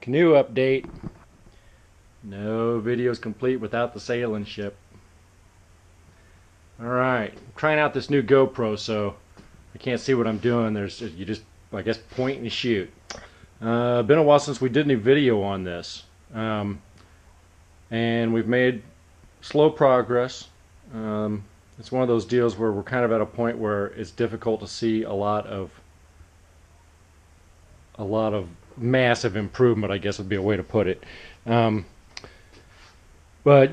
Canoe update. No videos complete without the sailing ship. Alright, I'm trying out this new GoPro, so I can't see what I'm doing. You just, I guess, point and shoot. Been a while since we did any video on this. And we've made slow progress. It's one of those deals where we're kind of at a point where it's difficult to see a lot of massive improvement, I guess would be a way to put it. But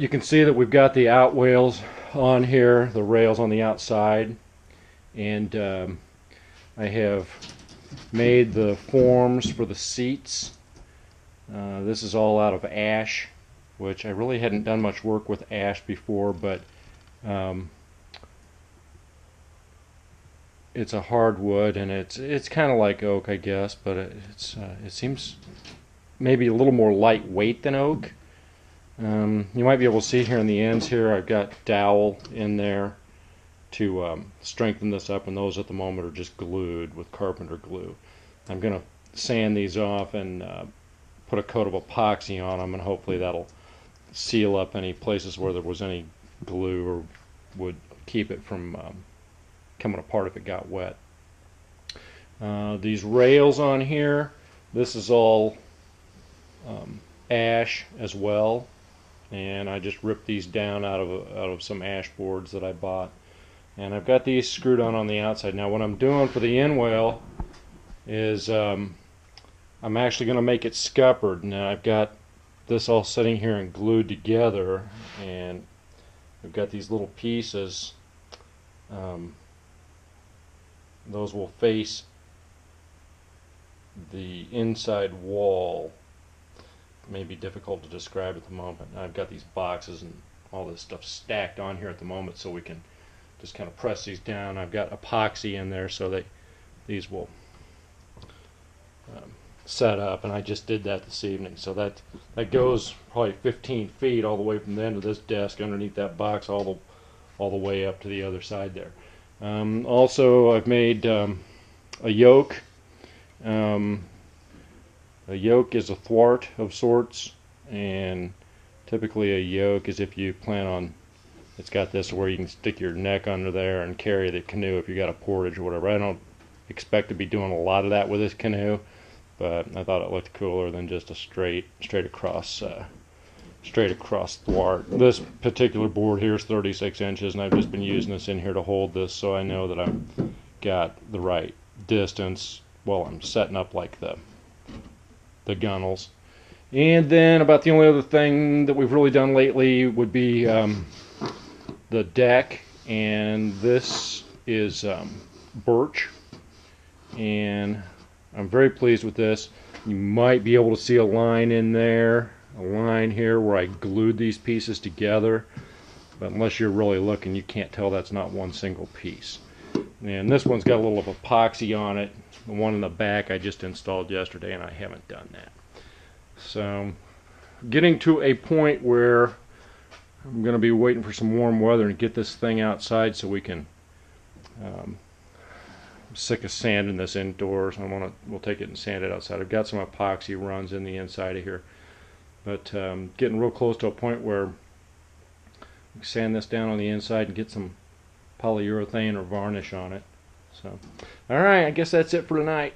you can see that we've got the outwales on here, the rails on the outside, and I have made the forms for the seats. This is all out of ash, which I really hadn't done much work with ash before, but it's a hardwood, and it's kind of like oak, I guess, but it seems maybe a little more lightweight than oak. You might be able to see here in the ends here, I've got dowel in there to strengthen this up, and those at the moment are just glued with carpenter glue. I'm going to sand these off and put a coat of epoxy on them, and hopefully that'll seal up any places where there was any glue or would keep it from coming apart if it got wet. These rails on here, this is all ash as well, and I just ripped these down out of some ash boards that I bought, and I've got these screwed on the outside. Now what I'm doing for the end whale is I'm actually going to make it scuppered. Now I've got this all sitting here and glued together, and I've got these little pieces. Those will face the inside wall. May be difficult to describe at the moment. I've got these boxes and all this stuff stacked on here at the moment, so we can just kind of press these down. I've got epoxy in there so that these will set up, and I just did that this evening. So that goes probably 15 feet all the way from the end of this desk underneath that box all the way up to the other side there. Also, I've made a yoke. A yoke is a thwart of sorts, and typically a yoke is if you plan on, it's got this where you can stick your neck under there and carry the canoe if you got a portage or whatever. I don't expect to be doing a lot of that with this canoe, but I thought it looked cooler than just a straight across thwart. This particular board here is 36 inches, and I've just been using this in here to hold this so I know that I've got the right distance while I'm setting up like the gunwales. And then about the only other thing that we've really done lately would be the deck, and this is birch, and I'm very pleased with this. You might be able to see a line in there, a line here where I glued these pieces together, but unless you're really looking, you can't tell that's not one single piece. And this one's got a little of epoxy on it. The one in the back I just installed yesterday, and I haven't done that. So getting to a point where I'm going to be waiting for some warm weather and get this thing outside so we can I'm sick of sanding this indoors. We'll take it and sand it outside. I've got some epoxy runs in the inside of here, but getting real close to a point where we can sand this down on the inside and get some polyurethane or varnish on it. So, alright, I guess that's it for tonight.